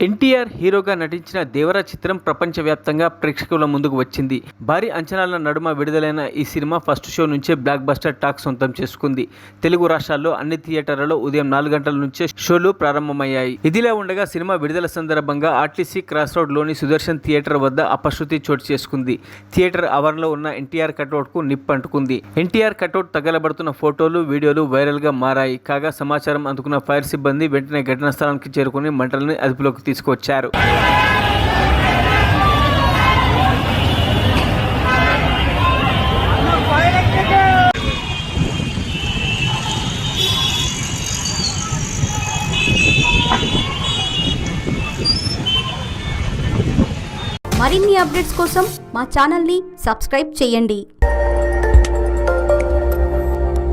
ఎన్టీఆర్ హీరోగా నటించిన దేవరా చిత్రం ప్రపంచవ్యాప్తంగా ప్రేక్షకుల ముందుకు వచ్చింది. భారీ అంచనాల నడుమ విడుదలైన ఈ సినిమా ఫస్ట్ షో నుంచే బ్లాక్ బస్టర్ టాక్ సొంతం చేసుకుంది. తెలుగు రాష్ట్రాల్లో అన్ని థియేటర్లలో ఉదయం 4 గంటల నుంచే షోలు ప్రారంభమయ్యాయి. ఇదిలా ఉండగా సినిమా విడుదల సందర్భంగా ఆర్టీసీ క్రాస్ రోడ్ లోని సుదర్శన్ థియేటర్ వద్ద అపశృతి చోటు చేసుకుంది. థియేటర్ ఆవరణలో ఉన్న ఎన్టీఆర్ కటౌట్ కు నిప్పంటుకుంది. ఎన్టీఆర్ కటౌట్ తగలబడుతున్న ఫోటోలు, వీడియోలు వైరల్ గా మారాయి. కాగా సమాచారం అందుకున్న ఫైర్ సిబ్బంది వెంటనే ఘటనా స్థలానికి చేరుకుని మంటలను అదుపులోకి తీసుకొచ్చారు. మరిన్ని అప్డేట్స్ కోసం మా ఛానల్ని సబ్స్క్రైబ్ చేయండి.